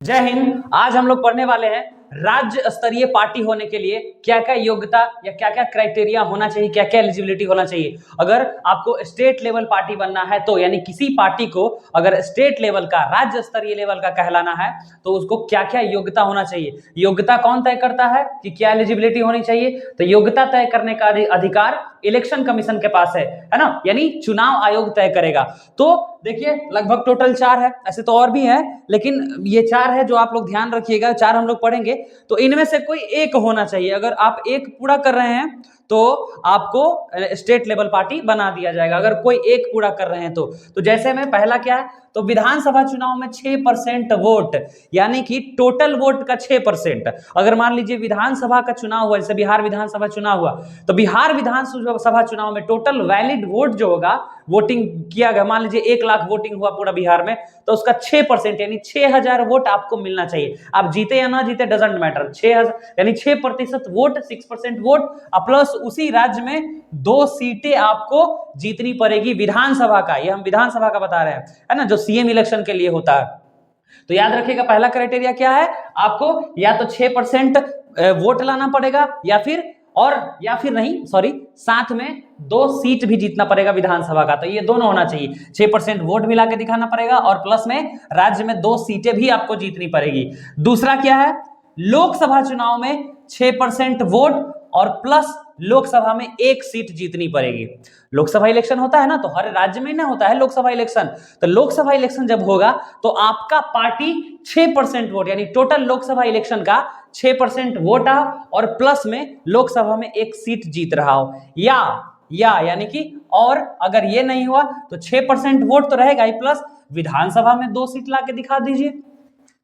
जय हिंद। आज हम लोग पढ़ने वाले हैं राज्य स्तरीय पार्टी होने के लिए क्या क्या योग्यता या क्या क्या क्राइटेरिया होना चाहिए, क्या क्या एलिजिबिलिटी होना चाहिए। अगर आपको स्टेट लेवल पार्टी बनना है तो यानी किसी पार्टी को अगर स्टेट लेवल का, राज्य स्तरीय लेवल का कहलाना है तो उसको क्या क्या योग्यता होना चाहिए। योग्यता कौन तय करता है कि क्या एलिजिबिलिटी होनी चाहिए? तो योग्यता तय करने का अधिकार इलेक्शन कमीशन के पास है ना, यानी चुनाव आयोग तय करेगा। तो देखिए लगभग टोटल 4 है, ऐसे तो और भी है लेकिन ये 4 है जो आप लोग ध्यान रखिएगा। 4 हम लोग पढ़ेंगे तो इनमें से कोई एक होना चाहिए। अगर आप एक पूरा कर रहे हैं तो आपको स्टेट लेवल पार्टी बना दिया जाएगा, अगर कोई एक पूरा कर रहे हैं तो जैसे में पहला क्या है, तो विधानसभा चुनाव में 6% वोट, यानी कि टोटल वोट का 6%। अगर मान लीजिए विधानसभा का चुनाव हुआ, जैसे बिहार विधानसभा चुनाव हुआ, तो बिहार विधानसभा चुनाव में टोटल वैलिड वोट जो होगा, वोटिंग किया गया, मान लीजिए 1 लाख वोटिंग हुआ पूरा बिहार में, तो उसका 6% यानी 6000 वोट आपको मिलना चाहिए। आप जीते या ना जीते डजंट मैटर, 6000 यानी 6% वोट, 6% वोट प्लस उसी राज्य में 2 सीटें आपको जीतनी पड़ेगी विधानसभा का। ये हम विधानसभा का बता रहे हैं, है ना, जो सीएम इलेक्शन के लिए होता है। तो याद रखिएगा पहला क्राइटेरिया क्या है, आपको या तो 6% वोट लाना पड़ेगा या फिर नहीं, सॉरी, साथ में 2 सीट भी जीतना पड़ेगा विधानसभा का। तो ये दोनों होना चाहिए, 6% वोट भी लाके दिखाना पड़ेगा और प्लस में राज्य में 2 सीटें भी आपको जीतनी पड़ेगी। दूसरा क्या है, लोकसभा चुनाव में 6% वोट और प्लस लोकसभा में 1 सीट जीतनी पड़ेगी। लोकसभा इलेक्शन होता है ना, तो हर राज्य में ना होता है लोकसभा इलेक्शन। तो लोकसभा इलेक्शन जब होगा तो आपका पार्टी 6% वोट, यानी टोटल लोकसभा इलेक्शन का 6% वोट आ और प्लस में लोकसभा में 1 सीट जीत रहा हो, या यानी कि, और अगर ये नहीं हुआ तो 6% वोट तो रहेगा ही, प्लस विधानसभा में 2 सीट ला के दिखा दीजिए,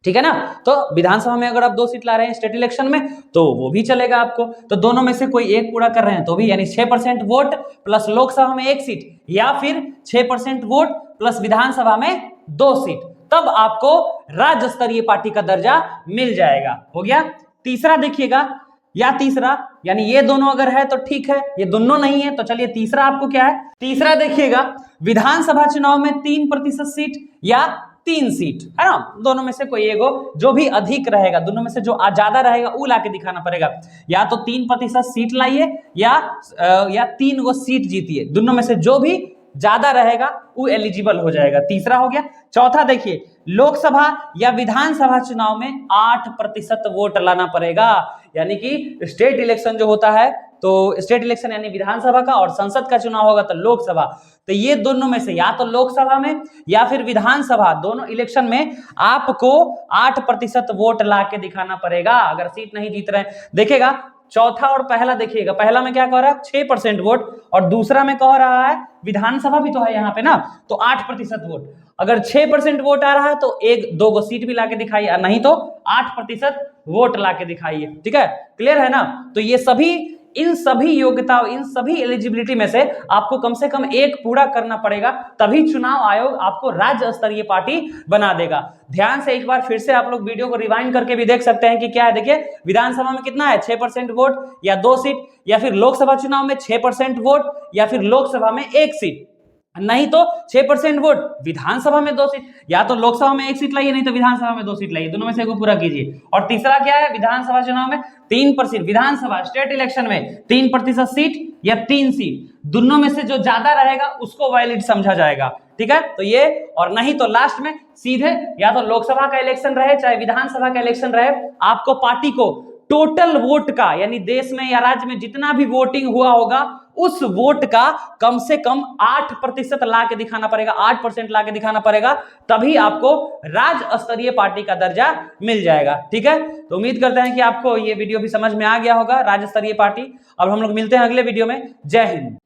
ठीक है ना। तो विधानसभा में अगर आप 2 सीट ला रहे हैं स्टेट इलेक्शन में तो वो भी चलेगा आपको। तो दोनों में से कोई एक पूरा कर रहे हैं तो भी, यानी 6% वोट प्लस लोकसभा में 1 सीट, या फिर 6% वोट प्लस विधानसभा में 2 सीट, तब आपको राज्य स्तरीय पार्टी का दर्जा मिल जाएगा। हो गया। तीसरा देखिएगा, या तीसरा यानी ये दोनों अगर है तो ठीक है, ये दोनों नहीं है तो चलिए तीसरा आपको क्या है। तीसरा देखिएगा, विधानसभा चुनाव में 3% सीट या 3 सीट, है ना, दोनों में से कोई एक हो, जो भी अधिक रहेगा, दोनों में से जो ज्यादा रहेगा वो लाके दिखाना पड़ेगा। या तो 3% सीट लाइए या 3 गो सीट जीतिए, दोनों में से जो भी ज्यादा रहेगा वो एलिजिबल हो जाएगा। तीसरा हो गया। चौथा देखिए, लोकसभा या विधानसभा चुनाव में 8% वोट लाना पड़ेगा, यानी कि स्टेट इलेक्शन जो होता है, तो स्टेट इलेक्शन यानी विधानसभा का, और संसद का चुनाव होगा तो लोकसभा। तो ये दोनों में से या तो लोकसभा में या फिर विधानसभा, दोनों इलेक्शन में आपको 8% वोट ला के दिखाना पड़ेगा अगर सीट नहीं जीत रहे हैं। देखेगा चौथा और पहला, देखिएगा पहला में क्या कह रहा है 6% वोट, और दूसरा में कह रहा है विधानसभा भी तो है यहाँ पे ना, तो 8% वोट। अगर 6% वोट आ रहा है तो 1-2 गो सीट भी लाके दिखाइए, नहीं तो 8% वोट लाके दिखाइए, ठीक है, क्लियर है ना। तो ये इन सभी योग्यता, इन सभी एलिजिबिलिटी में से आपको कम से कम एक पूरा करना पड़ेगा, तभी चुनाव आयोग आपको राज्य स्तरीय पार्टी बना देगा। ध्यान से एक बार फिर से आप लोग वीडियो को रिवाइंड करके भी देख सकते हैं कि क्या है। देखिए विधानसभा में कितना है, 6% वोट या 2 सीट, या फिर लोकसभा चुनाव में 6% वोट या फिर लोकसभा में 1 सीट, नहीं तो 6% वोट विधानसभा में 2 सीट, या तो लोकसभा में 1 सीट लाइए नहीं तो विधानसभा में 2 सीट लाइए, दोनों में से को पूरा कीजिए। और तीसरा क्या है, विधानसभा चुनाव में 3%, विधानसभा स्टेट इलेक्शन में 3% सीट या 3 सीट, दोनों में से जो ज्यादा रहेगा उसको वैलिड समझा जाएगा, ठीक है। तो ये, और नहीं तो लास्ट में सीधे या तो लोकसभा का इलेक्शन रहे चाहे विधानसभा का इलेक्शन रहे, आपको पार्टी को टोटल वोट का, यानी देश में या राज्य में जितना भी वोटिंग हुआ होगा उस वोट का कम से कम 8% ला के दिखाना पड़ेगा, 8% ला के दिखाना पड़ेगा, तभी आपको राज्य स्तरीय पार्टी का दर्जा मिल जाएगा, ठीक है। तो उम्मीद करते हैं कि आपको ये वीडियो भी समझ में आ गया होगा, राज्य स्तरीय पार्टी। अब हम लोग मिलते हैं अगले वीडियो में। जय हिंद।